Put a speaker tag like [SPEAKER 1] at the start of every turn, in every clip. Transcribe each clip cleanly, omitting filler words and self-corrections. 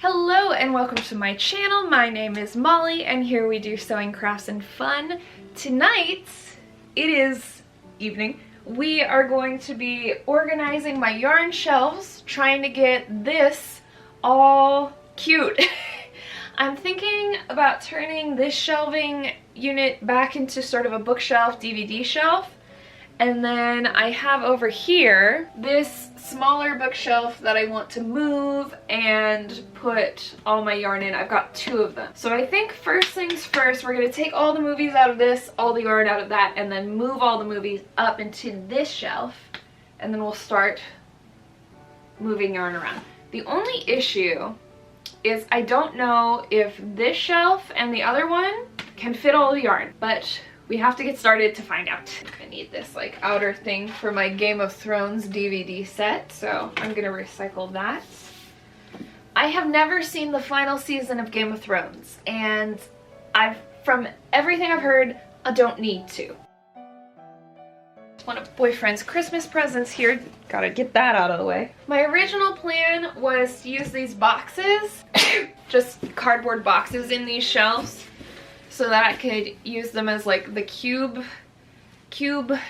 [SPEAKER 1] Hello and welcome to my channel. My name is Molly and here we do sewing, crafts, and fun. Tonight, it is evening. We are going to be organizing my yarn shelves, trying to get this all cute. I'm thinking about turning this shelving unit back into sort of a bookshelf, DVD shelf. And then I have over here this smaller bookshelf that I want to move and put all my yarn in. I've got two of them. So I think first things first, we're gonna take all the movies out of this, all the yarn out of that, and then move all the movies up into this shelf. And then we'll start moving yarn around. The only issue is I don't know if this shelf and the other one can fit all the yarn, but we have to get started to find out. I need this like outer thing for my Game of Thrones DVD set, so I'm gonna recycle that. I have never seen the final season of Game of Thrones, and from everything I've heard, I don't need to. It's one of boyfriend's Christmas presents here. Gotta get that out of the way. My original plan was to use these boxes, just cardboard boxes in these shelves, so that I could use them as like the cube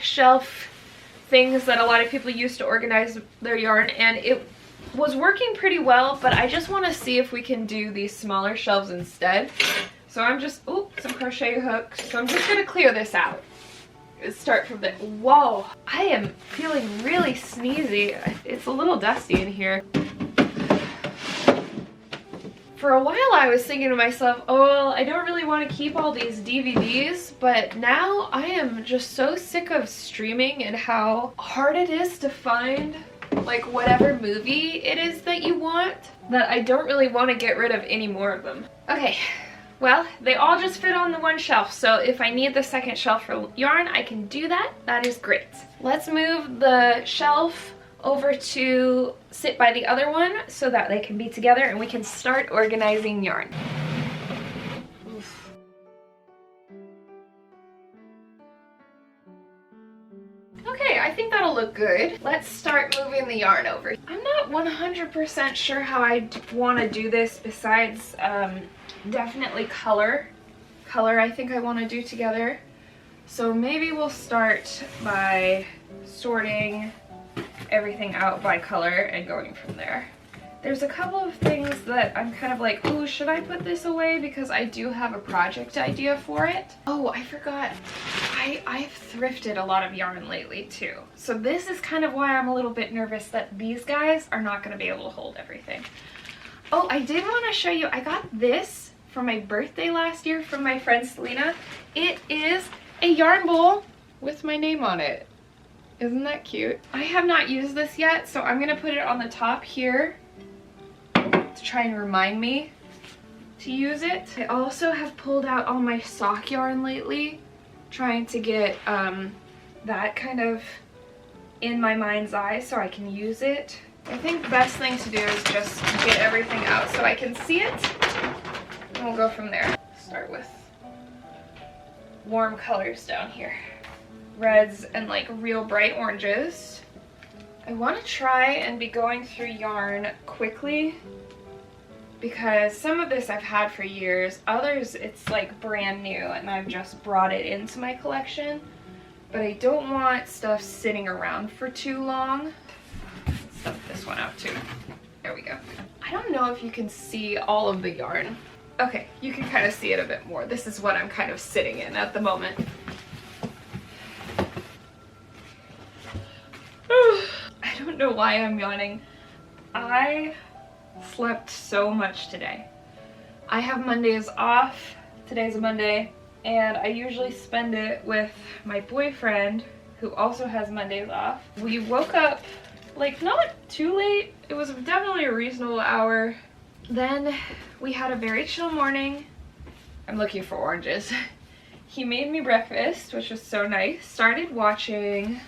[SPEAKER 1] shelf things that a lot of people use to organize their yarn, and it was working pretty well, but I just want to see if we can do these smaller shelves instead. So I'm just, some crochet hooks. So I'm just gonna clear this out. Let's start from the, whoa, I am feeling really sneezy. It's a little dusty in here. For a while I was thinking to myself, oh, well, I don't really want to keep all these DVDs, but now I am just so sick of streaming and how hard it is to find like whatever movie it is that you want, that I don't really want to get rid of any more of them. Okay, well, they all just fit on the one shelf, so if I need the second shelf for yarn, I can do that. That is great. Let's move the shelf over to sit by the other one so that they can be together and we can start organizing yarn. Oof. Okay, I think that'll look good. Let's start moving the yarn over. I'm not 100% sure how I want to do this besides definitely color. Color I think I want to do together. So maybe we'll start by sorting everything out by color and going from there. There's a couple of things that I'm kind of like, ooh, should I put this away? Because I do have a project idea for it. Oh, I forgot. I've thrifted a lot of yarn lately too. So this is kind of why I'm a little bit nervous that these guys are not going to be able to hold everything. Oh, I did want to show you, I got this for my birthday last year from my friend Selena. It is a yarn bowl with my name on it. Isn't that cute? I have not used this yet, so I'm gonna put it on the top here to try and remind me to use it. I also have pulled out all my sock yarn lately, trying to get that kind of in my mind's eye so I can use it. I think the best thing to do is just get everything out so I can see it, and we'll go from there. Start with warm colors down here. Reds and like real bright oranges. I want to try and be going through yarn quickly because some of this I've had for years, others it's like brand new and I've just brought it into my collection, but I don't want stuff sitting around for too long. Let's stuff this one out too. There we go. I don't know if you can see all of the yarn. Okay, you can kind of see it a bit more. This is what I'm kind of sitting in at the moment. I don't know why I'm yawning. I slept so much today. I have Mondays off. Today's a Monday, and I usually spend it with my boyfriend, who also has Mondays off. We woke up like not too late. It was definitely a reasonable hour. Then we had a very chill morning. I'm looking for oranges. He made me breakfast, which was so nice. Started watching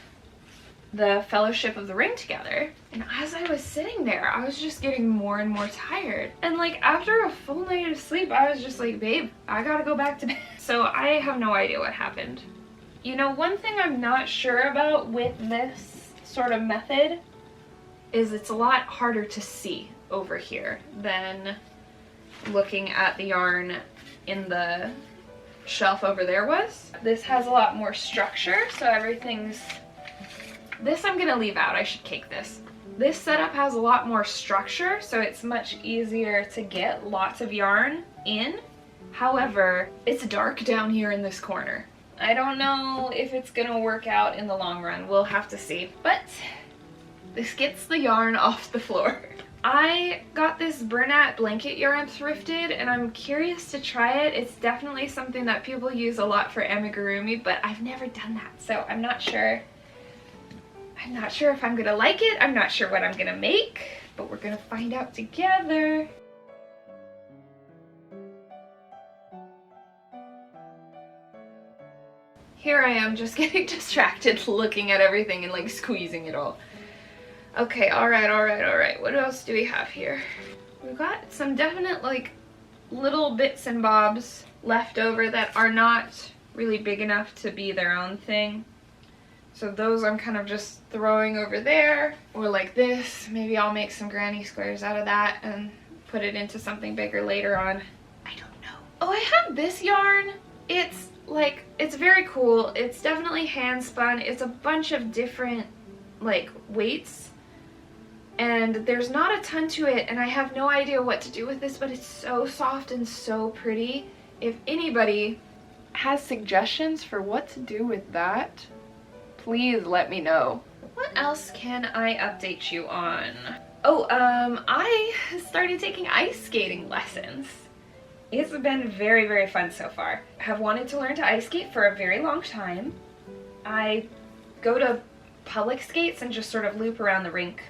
[SPEAKER 1] the Fellowship of the Ring together, and as I was sitting there I was just getting more and more tired, and like after a full night of sleep I was just like, babe, I gotta go back to bed. So I have no idea what happened. You know, one thing I'm not sure about with this sort of method is it's a lot harder to see. over here than looking at the yarn in the shelf over there was. This has a lot more structure, so everything's... This I'm gonna leave out, I should cake this. This setup has a lot more structure, so it's much easier to get lots of yarn in. However, it's dark down here in this corner. I don't know if it's gonna work out in the long run. We'll have to see. But this gets the yarn off the floor. I got this Bernat blanket yarn thrifted, and I'm curious to try it. It's definitely something that people use a lot for amigurumi, but I've never done that, so I'm not sure. I'm not sure if I'm gonna like it. I'm not sure what I'm gonna make, but we're gonna find out together. Here I am just getting distracted looking at everything and like squeezing it all. Okay, alright. What else do we have here? We've got some definite like little bits and bobs left over that are not really big enough to be their own thing. So those I'm kind of just throwing over there, or like this. Maybe I'll make some granny squares out of that and put it into something bigger later on. I don't know. Oh, I have this yarn. It's like, it's very cool. It's definitely hand spun. It's a bunch of different like weights, and there's not a ton to it, and I have no idea what to do with this, but it's so soft and so pretty. If anybody has suggestions for what to do with that, please let me know. What else can I update you on? Oh, I started taking ice skating lessons. It's been very, very fun so far. I have wanted to learn to ice skate for a very long time. I go to public skates and just sort of loop around the rink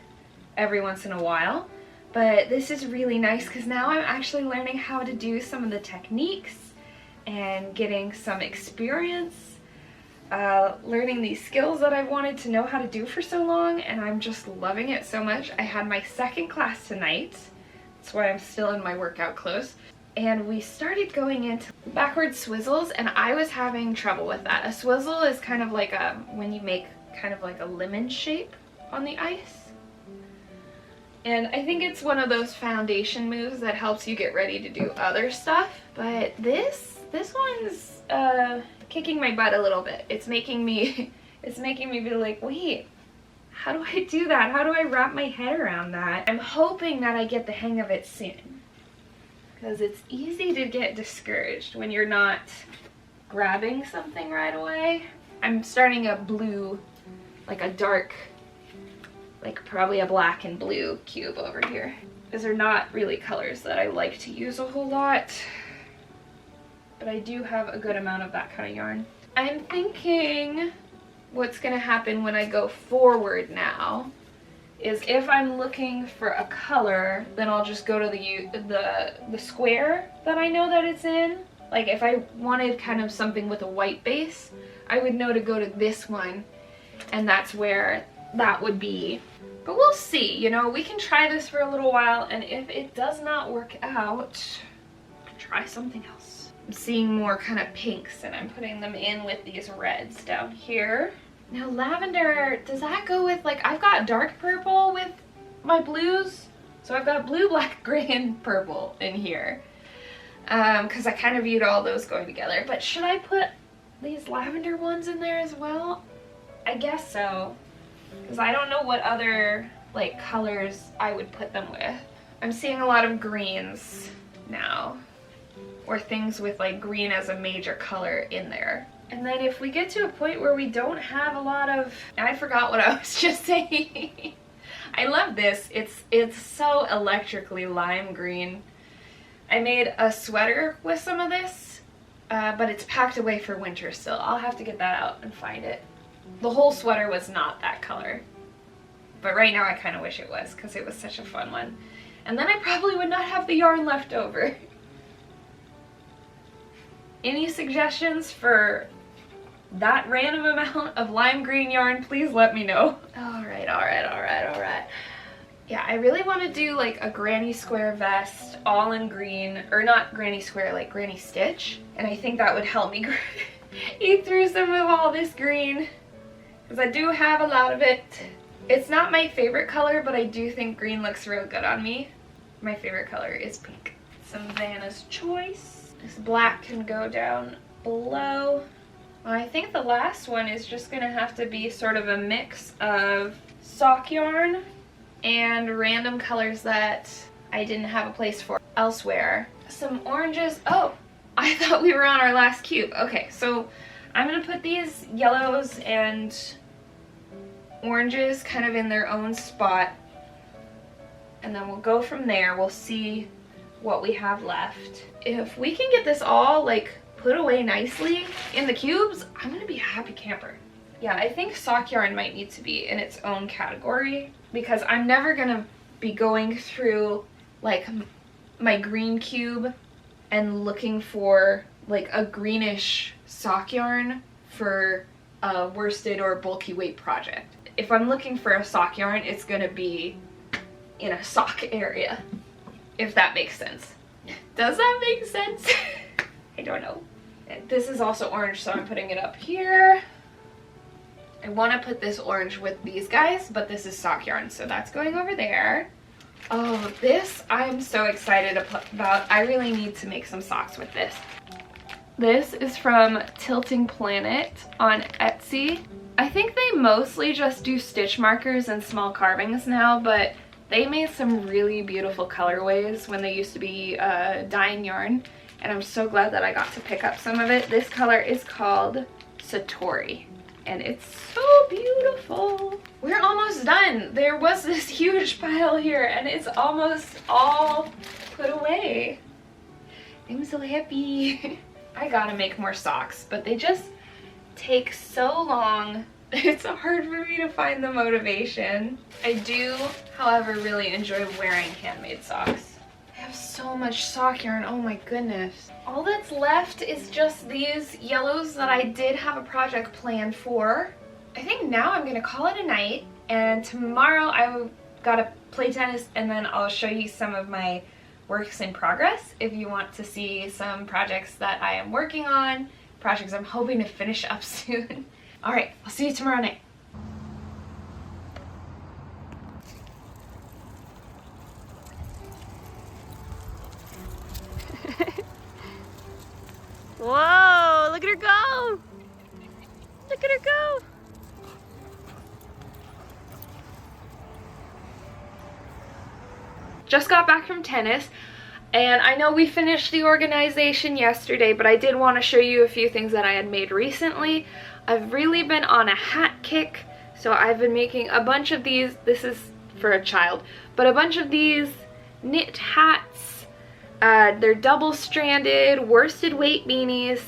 [SPEAKER 1] every once in a while. But this is really nice because now I'm actually learning how to do some of the techniques and getting some experience, learning these skills that I've wanted to know how to do for so long, and I'm just loving it so much. I had my second class tonight. That's why I'm still in my workout clothes. And we started going into backward swizzles, and I was having trouble with that. A swizzle is kind of like when you make kind of like a lemon shape on the ice. And I think it's one of those foundation moves that helps you get ready to do other stuff. But this one's kicking my butt a little bit. It's making me be like, wait, how do I do that? How do I wrap my head around that? I'm hoping that I get the hang of it soon, because it's easy to get discouraged when you're not grabbing something right away. I'm starting a blue, like a dark, like probably a black and blue cube over here. These are not really colors that I like to use a whole lot, but I do have a good amount of that kind of yarn. I'm thinking what's gonna happen when I go forward now is if I'm looking for a color, then I'll just go to the square that I know that it's in. Like if I wanted kind of something with a white base, I would know to go to this one, and that's where that would be. But we'll see, you know, we can try this for a little while, and if it does not work out, try something else. I'm seeing more kind of pinks, and I'm putting them in with these reds down here. Now lavender, does that go with, like, I've got dark purple with my blues, so I've got blue, black, gray, and purple in here, because I kind of viewed all those going together. But should I put these lavender ones in there as well? I guess so, because I don't know what other like colors I would put them with. I'm seeing a lot of greens now, or things with like green as a major color in there. And then if we get to a point where we don't have a lot of, I forgot what I was just saying. I love this. It's so electrically lime green. I made a sweater with some of this, but it's packed away for winter still. I'll have to get that out and find it. The whole sweater was not that color, but right now I kind of wish it was, because it was such a fun one. And then I probably would not have the yarn left over. Any suggestions for that random amount of lime green yarn, please let me know. Alright. Yeah, I really want to do like a granny square vest all in green, or not granny square, like granny stitch. And I think that would help me eat through some of all this green, because I do have a lot of it. It's not my favorite color, but I do think green looks real good on me. my favorite color is pink. Some Vanna's Choice. This black can go down below. I think the last one is just gonna have to be sort of a mix of sock yarn and random colors that I didn't have a place for elsewhere. Some oranges. Oh, I thought we were on our last cube. Okay, so I'm gonna put these yellows and oranges kind of in their own spot, and then we'll go from there. We'll see what we have left. If we can get this all like put away nicely in the cubes, I'm gonna be a happy camper. Yeah, I think sock yarn might need to be in its own category, because I'm never gonna be going through like my green cube and looking for like a greenish sock yarn for a worsted or bulky weight project. If I'm looking for a sock yarn, it's gonna be in a sock area, if that makes sense. Does that make sense? I don't know. This is also orange, so I'm putting it up here. I want to put this orange with these guys, but this is sock yarn, so that's going over there. Oh, this I'm so excited about. I really need to make some socks with this. This is from Tilting Planet on Etsy. I think they mostly just do stitch markers and small carvings now, but they made some really beautiful colorways when they used to be dyeing yarn, and I'm so glad that I got to pick up some of it. This color is called Satori, and it's so beautiful. We're almost done. There was this huge pile here, and it's almost all put away. I'm so happy. I gotta make more socks, but they just take so long. It's hard for me to find the motivation. I do, however, really enjoy wearing handmade socks. I have so much sock yarn, oh my goodness. All that's left is just these yellows that I did have a project planned for. I think now I'm gonna call it a night, and tomorrow I've gotta play tennis, and then I'll show you some of my works in progress if you want to see some projects that I am working on, projects I'm hoping to finish up soon. All right, I'll see you tomorrow night.
[SPEAKER 2] Whoa, look at her go! Look at her go!
[SPEAKER 1] Just got back from tennis, and I know we finished the organization yesterday, but I did want to show you a few things that I had made recently. I've really been on a hat kick, so I've been making a bunch of these. This is for a child, but a bunch of these knit hats. They're double-stranded worsted weight beanies,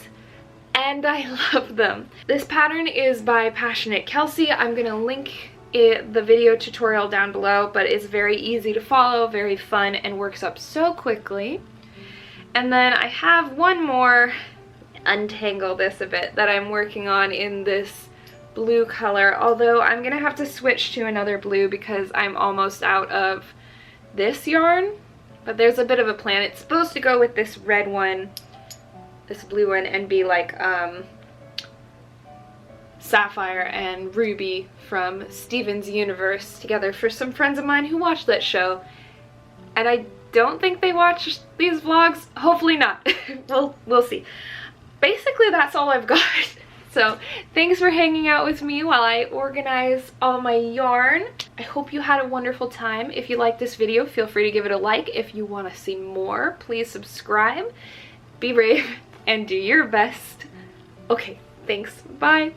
[SPEAKER 1] and I love them. This pattern is by Passionate Kelsey. I'm gonna link the video tutorial down below, but it's very easy to follow, very fun, and works up so quickly. And then I have one more, untangle this a bit, that I'm working on in this blue color, although I'm gonna have to switch to another blue because I'm almost out of this yarn. But there's a bit of a plan. It's supposed to go with this red one, this blue one, and be like Sapphire and Ruby from Steven's Universe together for some friends of mine who watch that show. And I don't think they watch these vlogs. Hopefully not. We'll see. Basically, that's all I've got. So thanks for hanging out with me while I organize all my yarn. I hope you had a wonderful time. If you liked this video, feel free to give it a like. If you want to see more, please subscribe. Be brave and do your best. Okay, thanks. Bye.